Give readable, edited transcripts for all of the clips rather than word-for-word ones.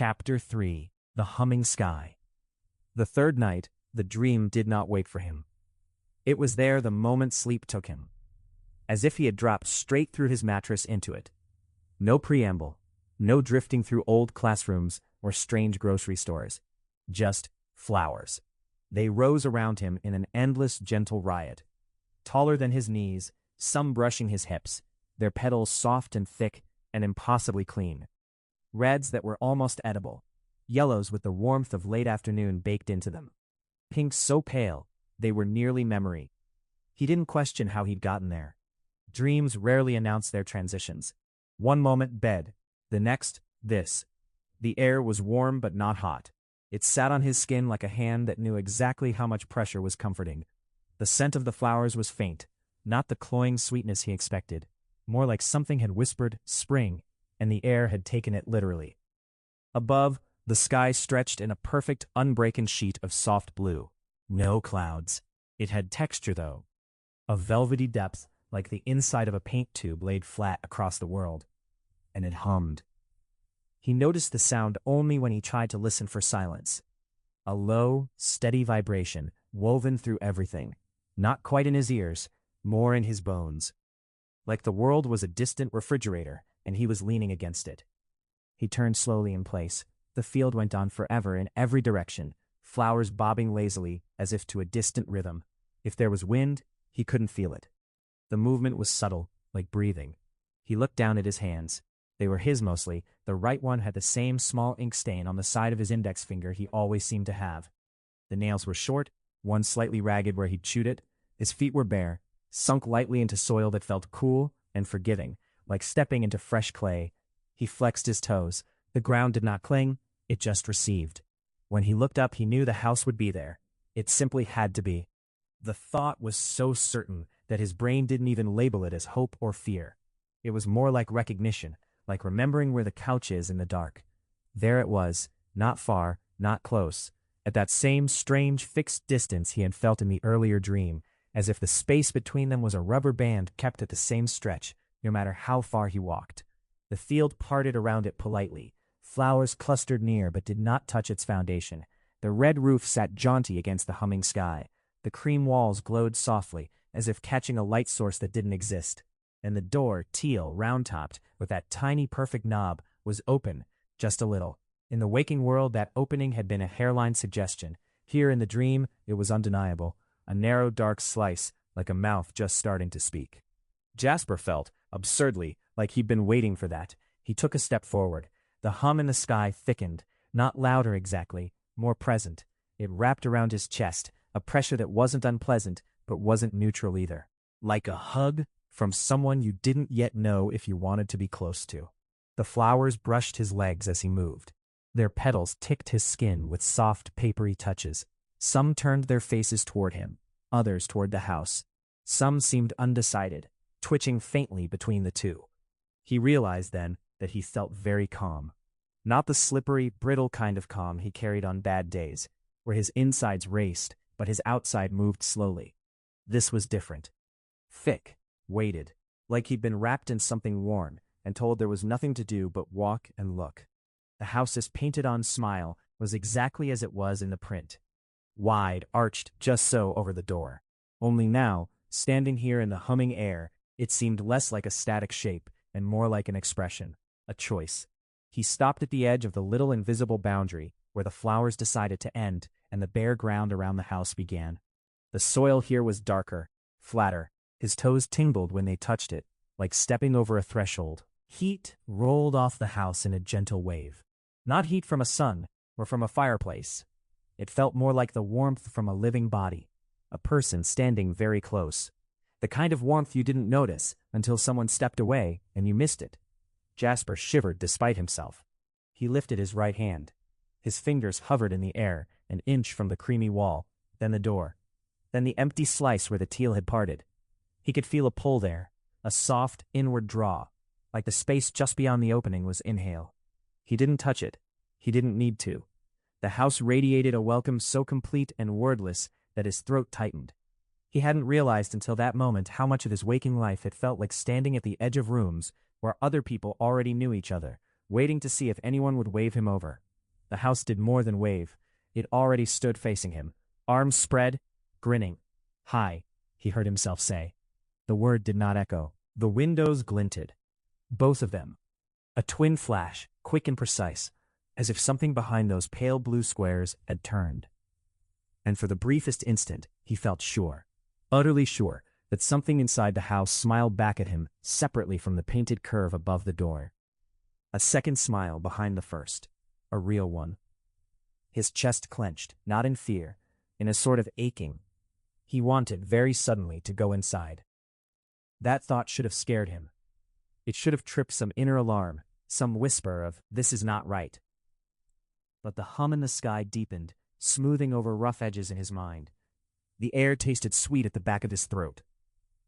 Chapter 3 The Humming Sky. The third night, the dream did not wait for him. It was there the moment sleep took him, as if he had dropped straight through his mattress into it. No preamble, no drifting through old classrooms or strange grocery stores. Just flowers. They rose around him in an endless gentle riot. Taller than his knees, some brushing his hips, their petals soft and thick and impossibly clean. Reds that were almost edible, yellows with the warmth of late afternoon baked into them. Pinks so pale, they were nearly memory. He didn't question how he'd gotten there. Dreams rarely announce their transitions. One moment bed, the next this. The air was warm but not hot. It sat on his skin like a hand that knew exactly how much pressure was comforting. The scent of the flowers was faint, not the cloying sweetness he expected. More like something had whispered, "Spring," and the air had taken it literally. Above, the sky stretched in a perfect, unbroken sheet of soft blue. No clouds. It had texture, though. A velvety depth, like the inside of a paint tube laid flat across the world. And it hummed. He noticed the sound only when he tried to listen for silence. A low, steady vibration, woven through everything. Not quite in his ears, more in his bones. Like the world was a distant refrigerator, and he was leaning against it. He turned slowly in place. The field went on forever in every direction, flowers bobbing lazily as if to a distant rhythm. If there was wind, he couldn't feel it. The movement was subtle, like breathing. He looked down at his hands. They were his mostly. The right one had the same small ink stain on the side of his index finger he always seemed to have. The nails were short, one slightly ragged where he'd chewed it. His feet were bare, sunk lightly into soil that felt cool and forgiving, like stepping into fresh clay. He flexed his toes. The ground did not cling, it just received. When he looked up, he knew the house would be there. It simply had to be. The thought was so certain that his brain didn't even label it as hope or fear. It was more like recognition, like remembering where the couch is in the dark. There it was, not far, not close, at that same strange fixed distance he had felt in the earlier dream, as if the space between them was a rubber band kept at the same stretch, no matter how far he walked. The field parted around it politely. Flowers clustered near but did not touch its foundation. The red roof sat jaunty against the humming sky. The cream walls glowed softly, as if catching a light source that didn't exist. And the door, teal, round-topped, with that tiny perfect knob, was open, just a little. In the waking world, that opening had been a hairline suggestion. Here in the dream, it was undeniable. A narrow, dark slice, like a mouth just starting to speak. Jasper felt, absurdly, like he'd been waiting for that. He took a step forward. The hum in the sky thickened, not louder exactly, more present. It wrapped around his chest, a pressure that wasn't unpleasant, but wasn't neutral either. Like a hug from someone you didn't yet know if you wanted to be close to. The flowers brushed his legs as he moved. Their petals ticked his skin with soft, papery touches. Some turned their faces toward him, others toward the house. Some seemed undecided, twitching faintly between the two. He realized then that he felt very calm. Not the slippery, brittle kind of calm he carried on bad days, where his insides raced, but his outside moved slowly. This was different. Thick, weighted, like he'd been wrapped in something warm, and told there was nothing to do but walk and look. The house's painted-on smile was exactly as it was in the print. Wide, arched just so over the door. Only now, standing here in the humming air, it seemed less like a static shape and more like an expression, a choice. He stopped at the edge of the little invisible boundary where the flowers decided to end and the bare ground around the house began. The soil here was darker, flatter. His toes tingled when they touched it, like stepping over a threshold. Heat rolled off the house in a gentle wave. Not heat from a sun or from a fireplace. It felt more like the warmth from a living body, a person standing very close. The kind of warmth you didn't notice until someone stepped away and you missed it. Jasper shivered despite himself. He lifted his right hand. His fingers hovered in the air, an inch from the creamy wall, then the door, then the empty slice where the teal had parted. He could feel a pull there, a soft, inward draw, like the space just beyond the opening was inhale. He didn't touch it. He didn't need to. The house radiated a welcome so complete and wordless that his throat tightened. He hadn't realized until that moment how much of his waking life had felt like standing at the edge of rooms where other people already knew each other, waiting to see if anyone would wave him over. The house did more than wave. It already stood facing him, arms spread, grinning. "Hi," he heard himself say. The word did not echo. The windows glinted. Both of them. A twin flash, quick and precise, as if something behind those pale blue squares had turned. And for the briefest instant, he felt sure, utterly sure, that something inside the house smiled back at him separately from the painted curve above the door. A second smile behind the first, a real one. His chest clenched, not in fear, in a sort of aching. He wanted, very suddenly, to go inside. That thought should have scared him. It should have tripped some inner alarm, some whisper of, "This is not right." But the hum in the sky deepened, smoothing over rough edges in his mind. The air tasted sweet at the back of his throat.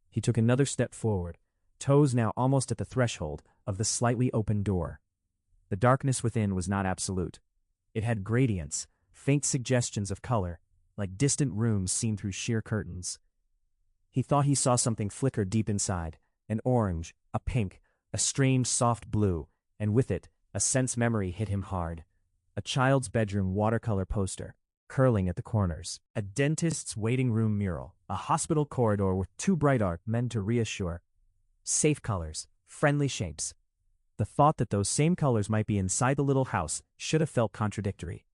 He took another step forward, toes now almost at the threshold of the slightly open door. The darkness within was not absolute. It had gradients, faint suggestions of color, like distant rooms seen through sheer curtains. He thought he saw something flicker deep inside, an orange, a pink, a strange soft blue, and with it, a sense memory hit him hard. A child's bedroom watercolor poster, curling at the corners. A dentist's waiting room mural. A hospital corridor with two bright arcs meant to reassure. Safe colors, friendly shapes. The thought that those same colors might be inside the little house should have felt contradictory.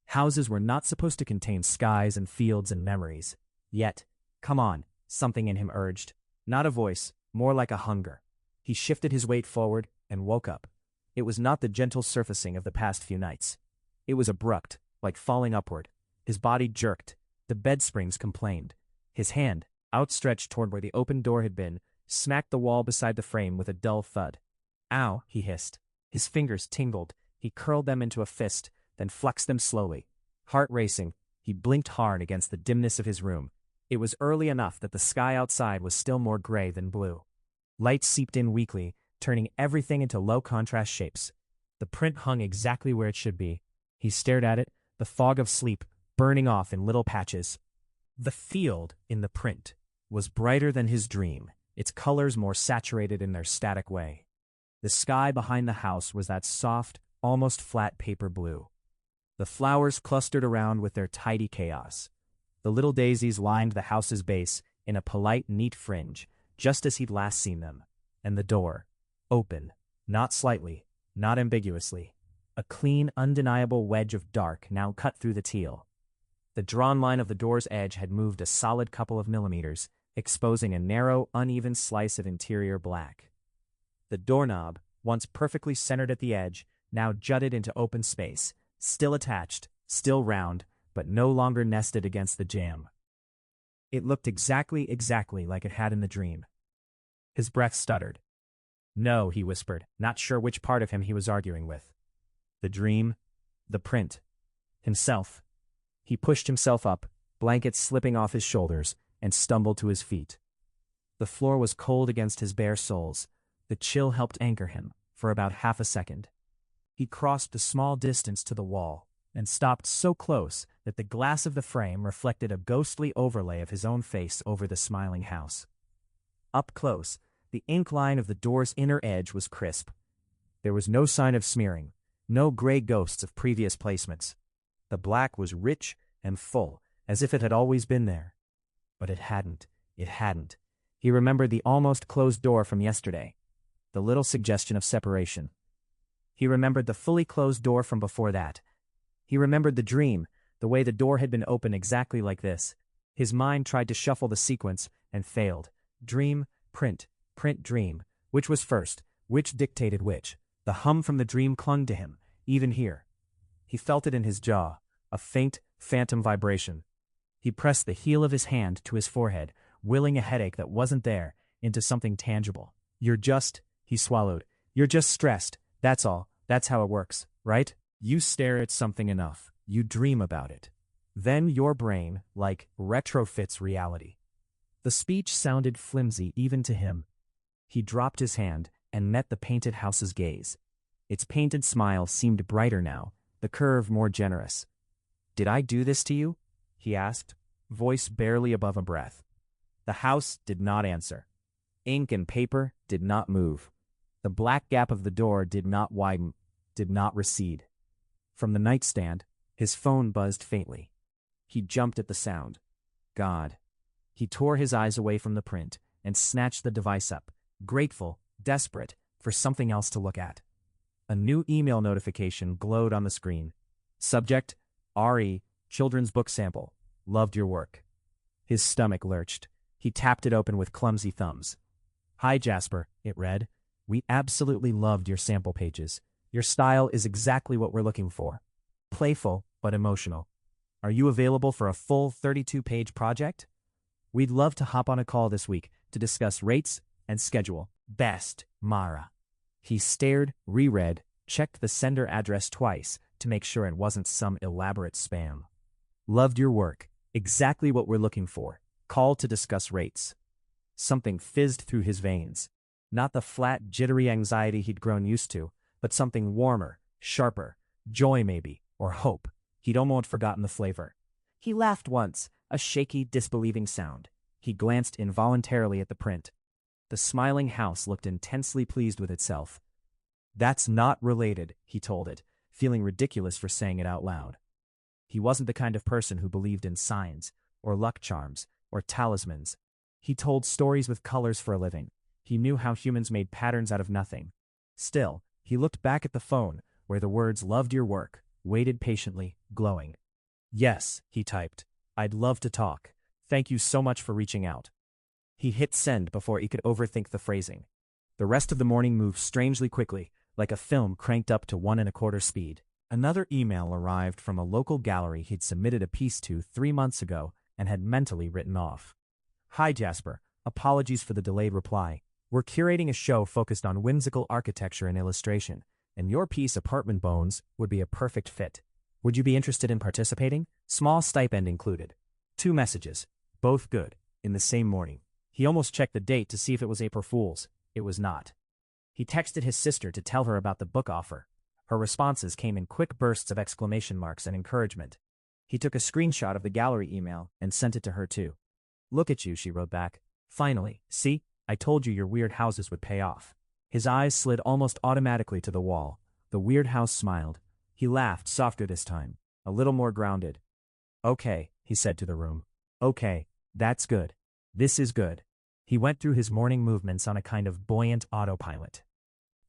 Houses were not supposed to contain skies and fields and memories. Yet, come on, something in him urged. Not a voice, more like a hunger. He shifted his weight forward and woke up. It was not the gentle surfacing of the past few nights. It was abrupt, like falling upward. His body jerked. The bed springs complained. His hand, outstretched toward where the open door had been, smacked the wall beside the frame with a dull thud. "Ow," he hissed. His fingers tingled. He curled them into a fist, then flexed them slowly. Heart racing, he blinked hard against the dimness of his room. It was early enough that the sky outside was still more gray than blue. Light seeped in weakly, turning everything into low-contrast shapes. The print hung exactly where it should be. He stared at it, the fog of sleep burning off in little patches. The field in the print was brighter than his dream, its colors more saturated in their static way. The sky behind the house was that soft, almost flat paper blue. The flowers clustered around with their tidy chaos. The little daisies lined the house's base in a polite, neat fringe, just as he'd last seen them. And the door, open, not slightly, not ambiguously. A clean, undeniable wedge of dark now cut through the teal. The drawn line of the door's edge had moved a solid couple of millimeters, exposing a narrow, uneven slice of interior black. The doorknob, once perfectly centered at the edge, now jutted into open space, still attached, still round, but no longer nested against the jamb. It looked exactly like it had in the dream. His breath stuttered. "No," he whispered, not sure which part of him he was arguing with. The dream, the print, himself. He pushed himself up, blankets slipping off his shoulders, and stumbled to his feet. The floor was cold against his bare soles. The chill helped anchor him, for about half a second. He crossed a small distance to the wall, and stopped so close that the glass of the frame reflected a ghostly overlay of his own face over the smiling house. Up close, the ink line of the door's inner edge was crisp. There was no sign of smearing, no gray ghosts of previous placements. The black was rich and full, as if it had always been there. But it hadn't. He remembered the almost closed door from yesterday, the little suggestion of separation. He remembered the fully closed door from before that. He remembered the dream, the way the door had been open exactly like this. His mind tried to shuffle the sequence, and failed. Dream, print, dream. Which was first? Which dictated which? The hum from the dream clung to him, even here. He felt it in his jaw, a faint, phantom vibration. He pressed the heel of his hand to his forehead, willing a headache that wasn't there into something tangible. "You're just," he swallowed, "you're just stressed, that's all. That's how it works, right? You stare at something enough, you dream about it. Then your brain, like, retrofits reality." The speech sounded flimsy even to him. He dropped his hand and met the painted house's gaze. Its painted smile seemed brighter now, the curve more generous. "Did I do this to you?" he asked, voice barely above a breath. The house did not answer. Ink and paper did not move. The black gap of the door did not widen, did not recede. From the nightstand, his phone buzzed faintly. He jumped at the sound. God. He tore his eyes away from the print and snatched the device up, grateful, desperate, for something else to look at. A new email notification glowed on the screen. Subject, RE, Children's Book Sample. Loved your work. His stomach lurched. He tapped it open with clumsy thumbs. Hi Jasper, it read. We absolutely loved your sample pages. Your style is exactly what we're looking for. Playful, but emotional. Are you available for a full 32-page project? We'd love to hop on a call this week to discuss rates and schedule. Best, Mara. He stared, reread, checked the sender address twice to make sure it wasn't some elaborate spam. Loved your work. Exactly what we're looking for. Call to discuss rates. Something fizzed through his veins. Not the flat, jittery anxiety he'd grown used to, but something warmer, sharper, joy maybe, or hope. He'd almost forgotten the flavor. He laughed once, a shaky, disbelieving sound. He glanced involuntarily at the print. The smiling house looked intensely pleased with itself. That's not related, he told it, feeling ridiculous for saying it out loud. He wasn't the kind of person who believed in signs, or luck charms, or talismans. He told stories with colors for a living. He knew how humans made patterns out of nothing. Still, he looked back at the phone, where the words "loved your work" waited patiently, glowing. Yes, he typed. I'd love to talk. Thank you so much for reaching out. He hit send before he could overthink the phrasing. The rest of the morning moved strangely quickly, like a film cranked up to 1.25 speed. Another email arrived from a local gallery he'd submitted a piece to 3 months ago and had mentally written off. Hi Jasper, apologies for the delayed reply. We're curating a show focused on whimsical architecture and illustration, and your piece Apartment Bones would be a perfect fit. Would you be interested in participating? Small stipend included. 2 messages, both good, in the same morning. He almost checked the date to see if it was April Fool's. It was not. He texted his sister to tell her about the book offer. Her responses came in quick bursts of exclamation marks and encouragement. He took a screenshot of the gallery email and sent it to her too. Look at you, she wrote back. Finally, see? I told you your weird houses would pay off. His eyes slid almost automatically to the wall. The weird house smiled. He laughed, softer this time, a little more grounded. Okay, he said to the room. Okay, that's good. This is good. He went through his morning movements on a kind of buoyant autopilot.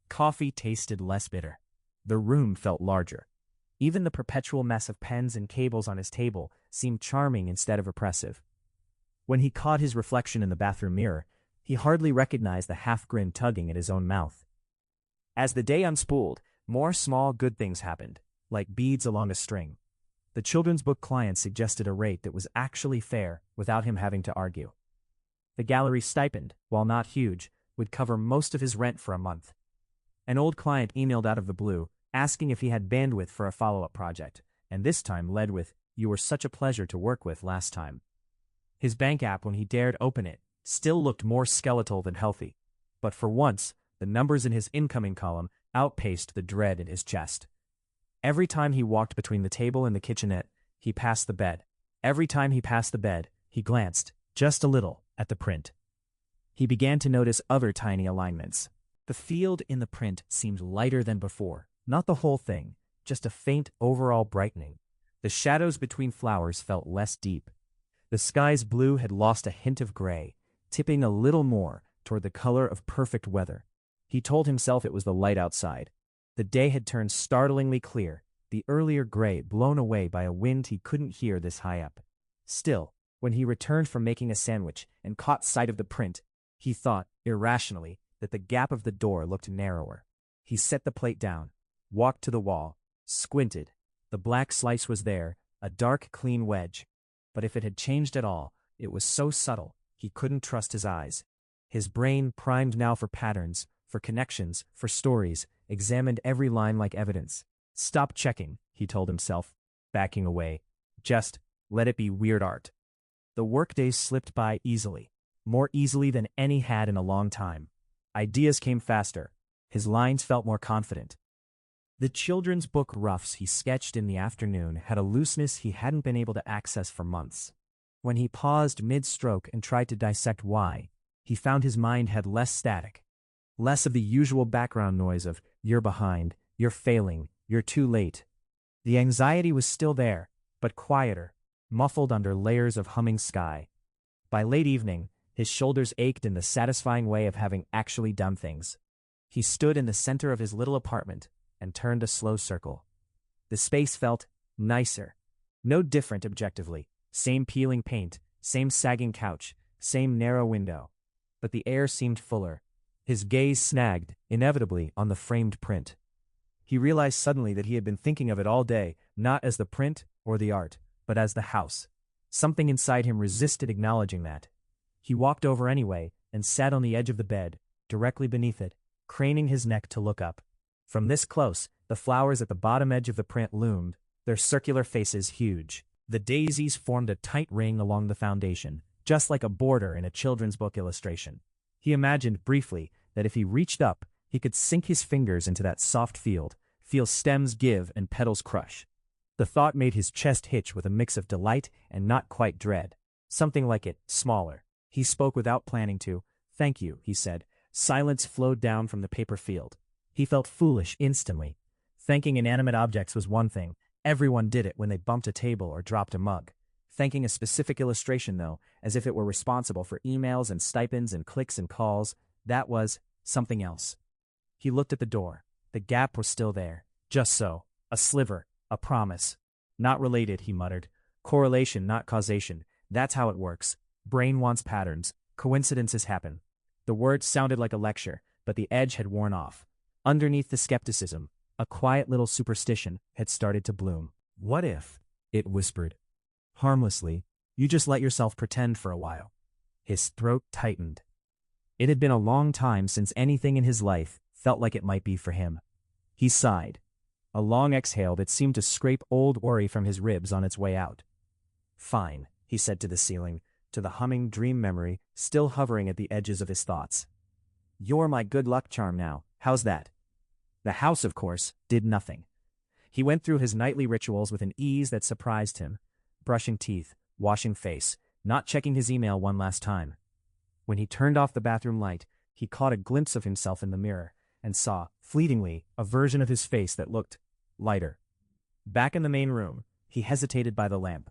Coffee tasted less bitter. The room felt larger. Even the perpetual mess of pens and cables on his table seemed charming instead of oppressive. When he caught his reflection in the bathroom mirror, he hardly recognized the half-grin tugging at his own mouth. As the day unspooled, more small good things happened, like beads along a string. The children's book client suggested a rate that was actually fair without him having to argue. The gallery's stipend, while not huge, would cover most of his rent for a month. An old client emailed out of the blue, asking if he had bandwidth for a follow-up project, and this time led with, "You were such a pleasure to work with last time." His bank app, when he dared open it, still looked more skeletal than healthy. But for once, the numbers in his incoming column outpaced the dread in his chest. Every time he walked between the table and the kitchenette, he passed the bed. Every time he passed the bed, he glanced, just a little, at the print. He began to notice other tiny alignments. The field in the print seemed lighter than before. Not the whole thing, just a faint overall brightening. The shadows between flowers felt less deep. The sky's blue had lost a hint of gray, tipping a little more toward the color of perfect weather. He told himself it was the light outside. The day had turned startlingly clear, the earlier gray blown away by a wind he couldn't hear this high up. Still, when he returned from making a sandwich and caught sight of the print, he thought, irrationally, that the gap of the door looked narrower. He set the plate down, walked to the wall, squinted. The black slice was there, a dark, clean wedge. But if it had changed at all, it was so subtle, he couldn't trust his eyes. His brain, primed now for patterns, for connections, for stories, examined every line like evidence. Stop checking, he told himself, backing away. Just let it be weird art. The workdays slipped by easily, more easily than any had in a long time. Ideas came faster. His lines felt more confident. The children's book roughs he sketched in the afternoon had a looseness he hadn't been able to access for months. When he paused mid-stroke and tried to dissect why, he found his mind had less static. Less of the usual background noise of, "You're behind, you're failing, you're too late." The anxiety was still there, but quieter, muffled under layers of humming sky. By late evening, his shoulders ached in the satisfying way of having actually done things. He stood in the center of his little apartment and turned a slow circle. The space felt nicer. No different objectively. Same peeling paint, same sagging couch, same narrow window. But the air seemed fuller. His gaze snagged, inevitably, on the framed print. He realized suddenly that he had been thinking of it all day, not as the print or the art, but as the house. Something inside him resisted acknowledging that. He walked over anyway and sat on the edge of the bed, directly beneath it, craning his neck to look up. From this close, the flowers at the bottom edge of the print loomed, their circular faces huge. The daisies formed a tight ring along the foundation, just like a border in a children's book illustration. He imagined briefly that if he reached up, he could sink his fingers into that soft field, feel stems give and petals crush. The thought made his chest hitch with a mix of delight and not quite dread. Something like it, smaller. He spoke without planning to. "Thank you," he said. Silence flowed down from the paper field. He felt foolish instantly. Thanking inanimate objects was one thing. Everyone did it when they bumped a table or dropped a mug. Thanking a specific illustration, though, as if it were responsible for emails and stipends and clicks and calls, that was something else. He looked at the door. The gap was still there. Just so. A sliver. A promise. "Not related," he muttered. "Correlation, not causation. That's how it works. Brain wants patterns. Coincidences happen." The words sounded like a lecture, but the edge had worn off. Underneath the skepticism, a quiet little superstition had started to bloom. "What if," it whispered, harmlessly, "you just let yourself pretend for a while?" His throat tightened. It had been a long time since anything in his life felt like it might be for him. He sighed. A long exhale that seemed to scrape old worry from his ribs on its way out. "Fine," he said to the ceiling, to the humming dream memory still hovering at the edges of his thoughts. "You're my good luck charm now. How's that?" The house, of course, did nothing. He went through his nightly rituals with an ease that surprised him, brushing teeth, washing face, not checking his email one last time. When he turned off the bathroom light, he caught a glimpse of himself in the mirror and saw, fleetingly, a version of his face that looked lighter. Back in the main room, he hesitated by the lamp.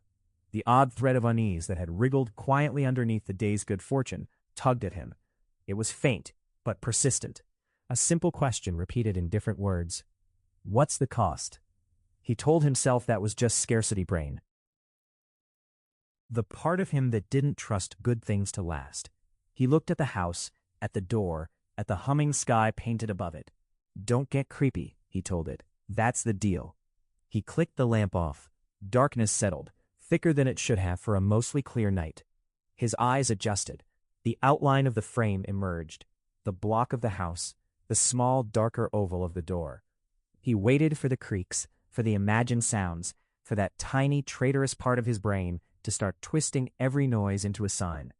The odd thread of unease that had wriggled quietly underneath the day's good fortune tugged at him. It was faint, but persistent. A simple question repeated in different words. "What's the cost?" He told himself that was just scarcity brain. The part of him that didn't trust good things to last. He looked at the house, at the door, at the humming sky painted above it. "Don't get creepy," he told it. "That's the deal." He clicked the lamp off. Darkness settled, thicker than it should have for a mostly clear night. His eyes adjusted. The outline of the frame emerged. The block of the house, the small, darker oval of the door. He waited for the creaks, for the imagined sounds, for that tiny, traitorous part of his brain to start twisting every noise into a sign.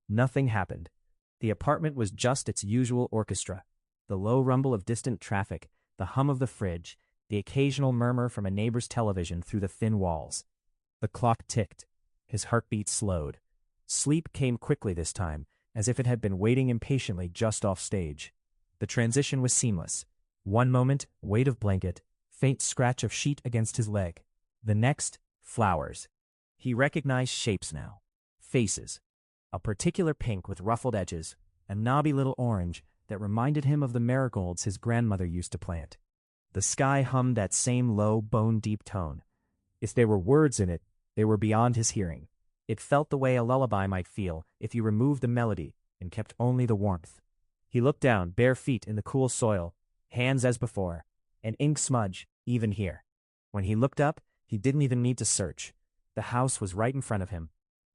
Nothing happened. The apartment was just its usual orchestra. The low rumble of distant traffic, the hum of the fridge, the occasional murmur from a neighbor's television through the thin walls. The clock ticked. His heartbeat slowed. Sleep came quickly this time, as if it had been waiting impatiently just off stage. The transition was seamless. One moment, weight of blanket, faint scratch of sheet against his leg. The next, flowers. He recognized shapes now. Faces. A particular pink with ruffled edges, a knobby little orange that reminded him of the marigolds his grandmother used to plant. The sky hummed that same low, bone-deep tone. If there were words in it, they were beyond his hearing. It felt the way a lullaby might feel if you removed the melody and kept only the warmth. He looked down, bare feet in the cool soil, hands as before, an ink smudge, even here. When he looked up, he didn't even need to search. The house was right in front of him.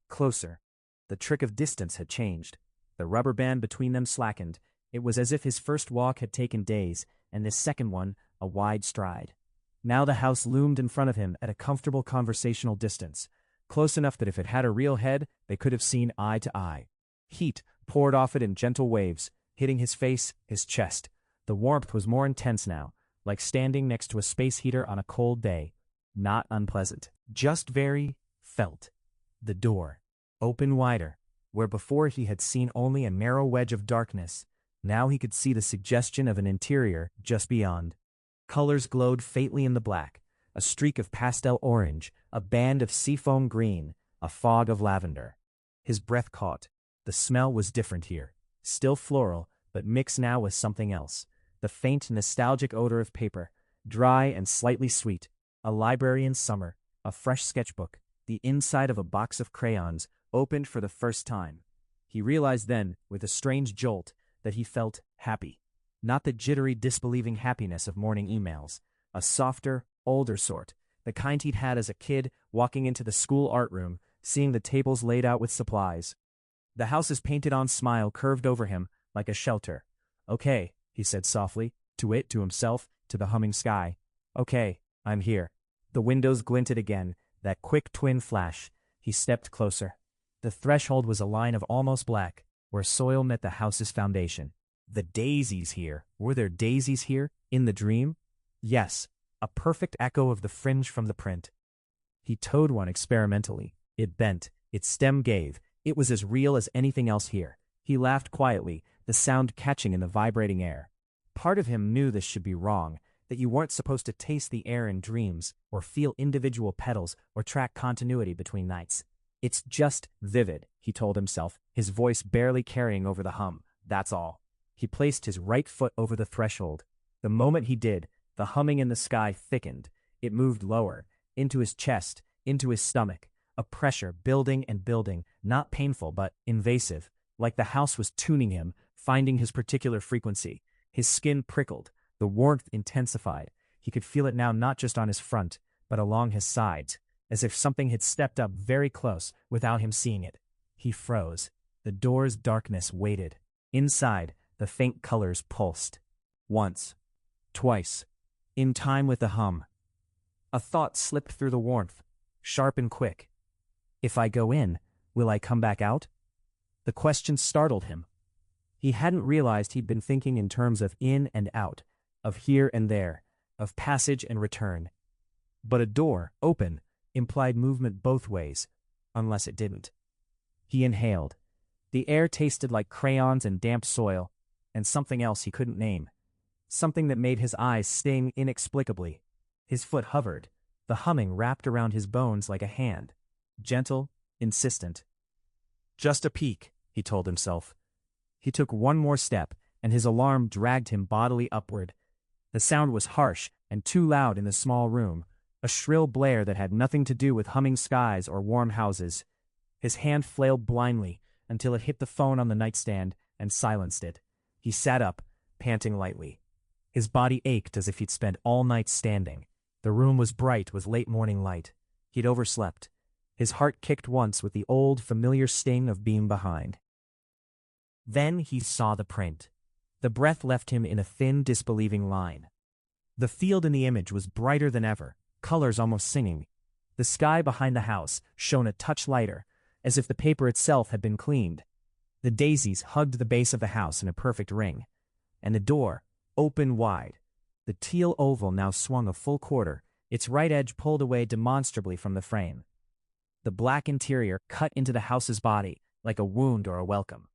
Closer. The trick of distance had changed. The rubber band between them slackened. It was as if his first walk had taken days, and this second one, a wide stride. Now the house loomed in front of him at a comfortable conversational distance, close enough that if it had a real head, they could have seen eye to eye. Heat poured off it in gentle waves, hitting his face, his chest. The warmth was more intense now, like standing next to a space heater on a cold day. Not unpleasant. Just very felt. The door. Open wider. Where before he had seen only a narrow wedge of darkness, now he could see the suggestion of an interior just beyond. Colors glowed faintly in the black. a streak of pastel orange, a band of seafoam green, a fog of lavender. His breath caught. The smell was different here. Still floral, but mixed now with something else. The faint, nostalgic odor of paper, dry and slightly sweet. A library in summer, a fresh sketchbook, the inside of a box of crayons, opened for the first time. He realized then, with a strange jolt, that he felt happy. Not the jittery, disbelieving happiness of morning emails. A softer, older sort, the kind he'd had as a kid, walking into the school art room, seeing the tables laid out with supplies. The house's painted-on smile curved over him like a shelter. "Okay," he said softly, to himself, to the humming sky. "Okay, I'm here." The windows glinted again, that quick twin flash. He stepped closer. The threshold was a line of almost black, where soil met the house's foundation. The daisies here. Were there daisies here, in the dream? Yes, a perfect echo of the fringe from the print. He towed one experimentally. It bent, its stem gave. It was as real as anything else here. He laughed quietly, the sound catching in the vibrating air. Part of him knew this should be wrong, that you weren't supposed to taste the air in dreams, or feel individual petals, or track continuity between nights. "It's just vivid," he told himself, his voice barely carrying over the hum. "That's all." He placed his right foot over the threshold. The moment he did, the humming in the sky thickened. It moved lower, into his chest, into his stomach. A pressure building and building, not painful but invasive, like the house was tuning him, finding his particular frequency. His skin prickled, the warmth intensified. He could feel it now not just on his front, but along his sides, as if something had stepped up very close without him seeing it. He froze. The door's darkness waited. Inside, the faint colors pulsed. Once. Twice. In time with the hum. A thought slipped through the warmth, sharp and quick. If I go in, will I come back out? The question startled him. He hadn't realized he'd been thinking in terms of in and out, of here and there, of passage and return. But a door, open, implied movement both ways, unless it didn't. He inhaled. The air tasted like crayons and damp soil, and something else he couldn't name. Something that made his eyes sting inexplicably. His foot hovered, the humming wrapped around his bones like a hand. Gentle, insistent. Just a peek, he told himself. He took one more step, and his alarm dragged him bodily upward. The sound was harsh and too loud in the small room, a shrill blare that had nothing to do with humming skies or warm houses. His hand flailed blindly until it hit the phone on the nightstand and silenced it. He sat up, panting lightly. His body ached as if he'd spent all night standing. The room was bright with late morning light. He'd overslept. His heart kicked once with the old, familiar sting of being behind. Then he saw the print. The breath left him in a thin, disbelieving line. The field in the image was brighter than ever, colors almost singing. The sky behind the house shone a touch lighter, as if the paper itself had been cleaned. The daisies hugged the base of the house in a perfect ring. And the door, open wide. The teal oval now swung a full quarter, its right edge pulled away demonstrably from the frame. The black interior cut into the house's body, like a wound or a welcome.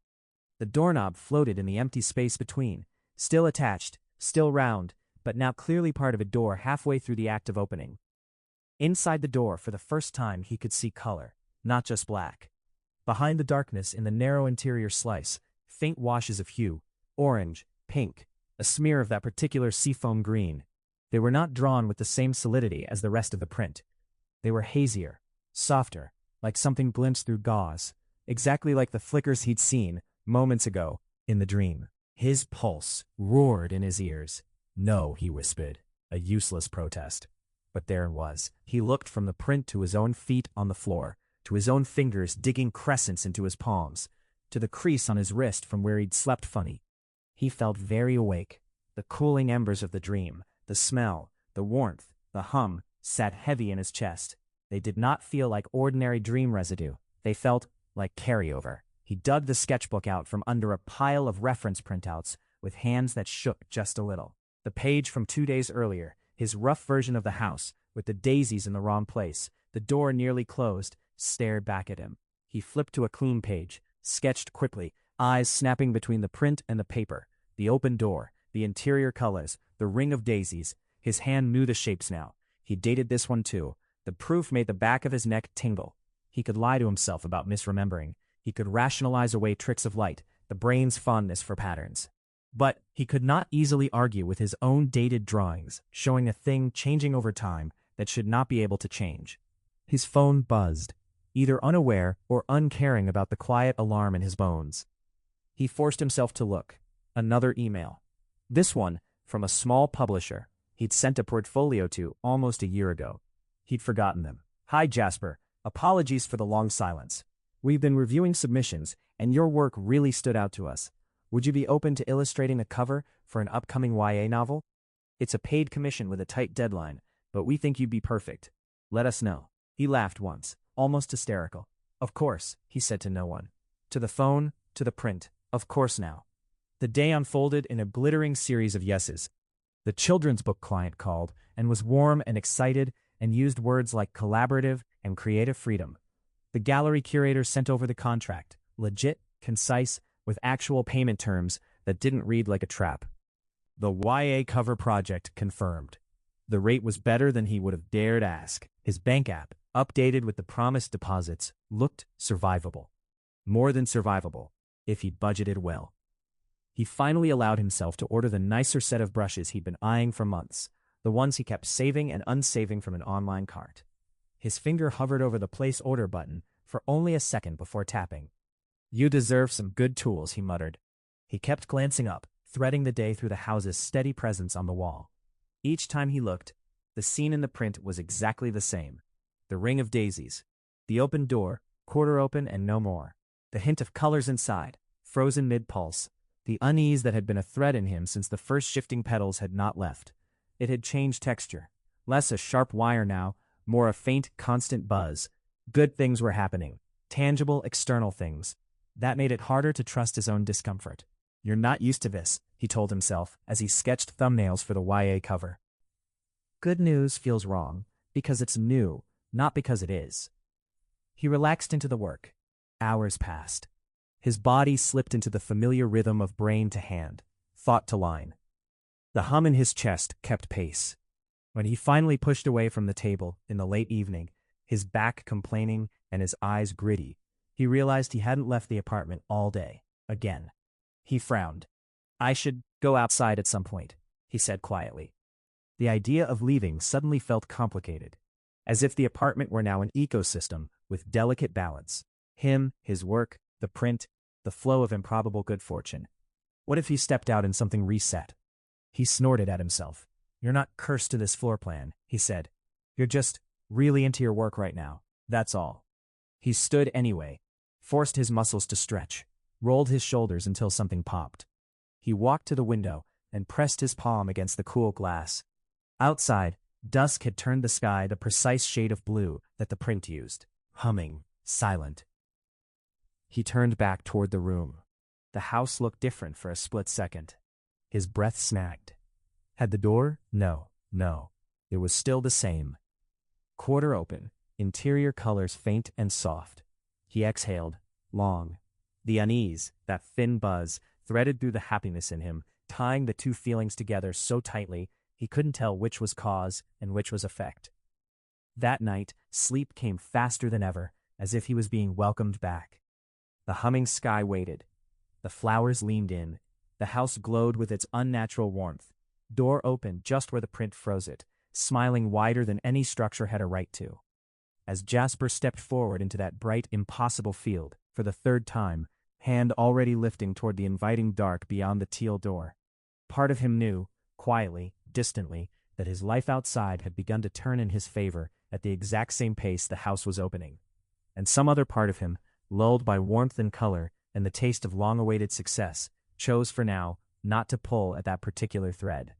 The doorknob floated in the empty space between, still attached, still round, but now clearly part of a door halfway through the act of opening. Inside the door, for the first time, he could see color, not just black. Behind the darkness in the narrow interior slice, faint washes of hue, orange, pink, a smear of that particular seafoam green. They were not drawn with the same solidity as the rest of the print. They were hazier, softer, like something glimpsed through gauze, exactly like the flickers he'd seen, moments ago, in the dream. His pulse roared in his ears. "No," he whispered, a useless protest. But there it was. He looked from the print to his own feet on the floor, to his own fingers digging crescents into his palms, to the crease on his wrist from where he'd slept funny. He felt very awake. The cooling embers of the dream, the smell, the warmth, the hum, sat heavy in his chest. They did not feel like ordinary dream residue. They felt like carryover. He dug the sketchbook out from under a pile of reference printouts with hands that shook just a little. The page from 2 days earlier, his rough version of the house, with the daisies in the wrong place, the door nearly closed, stared back at him. He flipped to a clean page, sketched quickly, eyes snapping between the print and the paper, the open door, the interior colors, the ring of daisies. His hand knew the shapes now. He dated this one too. The proof made the back of his neck tingle. He could lie to himself about misremembering. He could rationalize away tricks of light, the brain's fondness for patterns. But he could not easily argue with his own dated drawings, showing a thing changing over time that should not be able to change. His phone buzzed, either unaware or uncaring about the quiet alarm in his bones. He forced himself to look. Another email. This one, from a small publisher he'd sent a portfolio to almost a year ago. He'd forgotten them. "Hi Jasper, apologies for the long silence. We've been reviewing submissions, and your work really stood out to us. Would you be open to illustrating a cover for an upcoming YA novel? It's a paid commission with a tight deadline, but we think you'd be perfect. Let us know." He laughed once, almost hysterical. "Of course," he said to no one. To the phone, to the print, of course now. The day unfolded in a glittering series of yeses. The children's book client called and was warm and excited and used words like collaborative and creative freedom. The gallery curator sent over the contract, legit, concise, with actual payment terms that didn't read like a trap. The YA cover project confirmed. The rate was better than he would have dared ask. His bank app, updated with the promised deposits, looked survivable. More than survivable, if he'd budgeted well. He finally allowed himself to order the nicer set of brushes he'd been eyeing for months, the ones he kept saving and unsaving from an online cart. His finger hovered over the place order button for only a second before tapping. "You deserve some good tools," he muttered. He kept glancing up, threading the day through the house's steady presence on the wall. Each time he looked, the scene in the print was exactly the same. The ring of daisies. The open door, quarter open and no more. The hint of colors inside, frozen mid-pulse. The unease that had been a thread in him since the first shifting petals had not left. It had changed texture. Less a sharp wire now, more a faint, constant buzz. Good things were happening. Tangible, external things. That made it harder to trust his own discomfort. "You're not used to this," he told himself as he sketched thumbnails for the YA cover. Good news feels wrong, because it's new, not because it is. He relaxed into the work. Hours passed. His body slipped into the familiar rhythm of brain to hand, thought to line. The hum in his chest kept pace. When he finally pushed away from the table in the late evening, his back complaining and his eyes gritty, he realized he hadn't left the apartment all day, again. He frowned. "I should go outside at some point," he said quietly. The idea of leaving suddenly felt complicated, as if the apartment were now an ecosystem with delicate balance. Him, his work, the print, the flow of improbable good fortune. What if he stepped out and something reset? He snorted at himself. "You're not cursed to this floor plan," he said. "You're just really into your work right now, that's all." He stood anyway, forced his muscles to stretch, rolled his shoulders until something popped. He walked to the window and pressed his palm against the cool glass. Outside, dusk had turned the sky the precise shade of blue that the print used, humming, silent. He turned back toward the room. The house looked different for a split second. His breath snagged. Had the door? No. It was still the same. Quarter open, interior colors faint and soft. He exhaled, long. The unease, that thin buzz, threaded through the happiness in him, tying the two feelings together so tightly he couldn't tell which was cause and which was effect. That night, sleep came faster than ever, as if he was being welcomed back. The humming sky waited. The flowers leaned in. The house glowed with its unnatural warmth. Door opened just where the print froze it, smiling wider than any structure had a right to. As Jasper stepped forward into that bright, impossible field, for the third time, hand already lifting toward the inviting dark beyond the teal door. Part of him knew, quietly, distantly, that his life outside had begun to turn in his favor at the exact same pace the house was opening. And some other part of him, lulled by warmth and color and the taste of long-awaited success, chose for now not to pull at that particular thread.